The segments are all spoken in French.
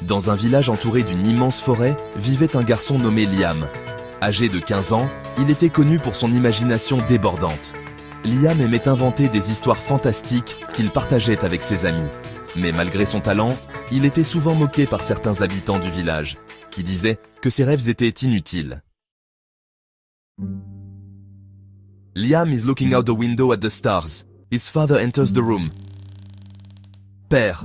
Dans un village entouré d'une immense forêt, vivait un garçon nommé Liam. Âgé de 15 ans, il était connu pour son imagination débordante. Liam aimait inventer des histoires fantastiques qu'il partageait avec ses amis. Mais malgré son talent, il était souvent moqué par certains habitants du village, qui disaient que ses rêves étaient inutiles. Liam is looking out the window at the stars. His father enters the room. Père.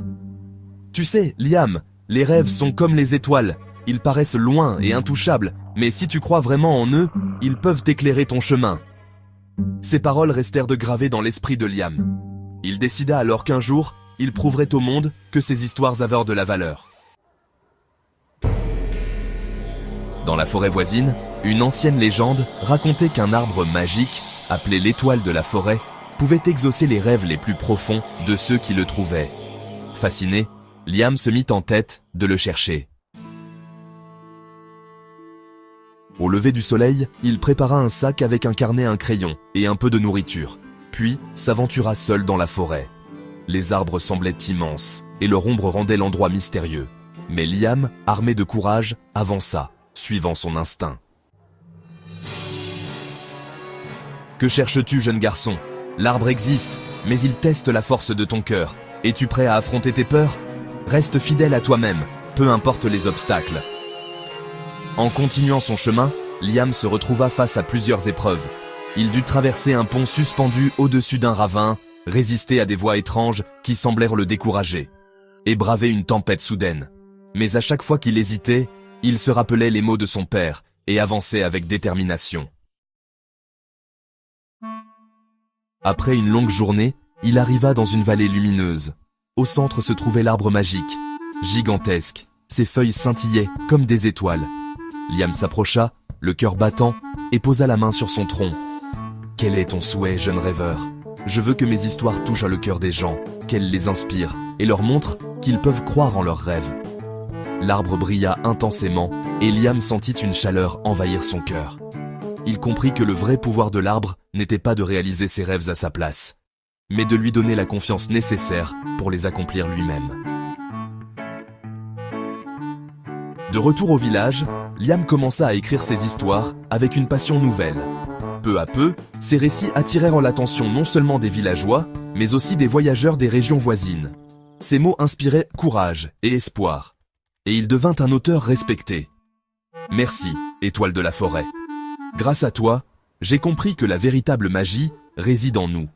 Tu sais, Liam, les rêves sont comme les étoiles. Ils paraissent loin et intouchables, mais si tu crois vraiment en eux, ils peuvent éclairer ton chemin. Ces paroles restèrent de gravées dans l'esprit de Liam. Il décida alors qu'un jour, il prouverait au monde que ses histoires avaient de la valeur. Dans la forêt voisine, une ancienne légende racontait qu'un arbre magique, appelé l'étoile de la forêt, pouvait exaucer les rêves les plus profonds de ceux qui le trouvaient. Fasciné, Liam se mit en tête de le chercher. Au lever du soleil, il prépara un sac avec un carnet, un crayon et un peu de nourriture, puis s'aventura seul dans la forêt. Les arbres semblaient immenses et leur ombre rendait l'endroit mystérieux. Mais Liam, armé de courage, avança, suivant son instinct. Que cherches-tu, jeune garçon? L'arbre existe, mais il teste la force de ton cœur. Es-tu prêt à affronter tes peurs? Reste fidèle à toi-même, peu importe les obstacles. En continuant son chemin, Liam se retrouva face à plusieurs épreuves. Il dut traverser un pont suspendu au-dessus d'un ravin, résister à des voix étranges qui semblèrent le décourager, et braver une tempête soudaine. Mais à chaque fois qu'il hésitait, il se rappelait les mots de son père et avançait avec détermination. Après une longue journée, il arriva dans une vallée lumineuse. Au centre se trouvait l'arbre magique, gigantesque. Ses feuilles scintillaient comme des étoiles. Liam s'approcha, le cœur battant, et posa la main sur son tronc. « Quel est ton souhait, jeune rêveur? Je veux que mes histoires touchent le cœur des gens, qu'elles les inspirent et leur montrent qu'ils peuvent croire en leurs rêves. » L'arbre brilla intensément et Liam sentit une chaleur envahir son cœur. Il comprit que le vrai pouvoir de l'arbre n'était pas de réaliser ses rêves à sa place, mais de lui donner la confiance nécessaire pour les accomplir lui-même. De retour au village, Liam commença à écrire ses histoires avec une passion nouvelle. Peu à peu, ses récits attirèrent l'attention non seulement des villageois, mais aussi des voyageurs des régions voisines. Ses mots inspiraient courage et espoir, et il devint un auteur respecté. Merci, étoile de la forêt. Grâce à toi, j'ai compris que la véritable magie réside en nous.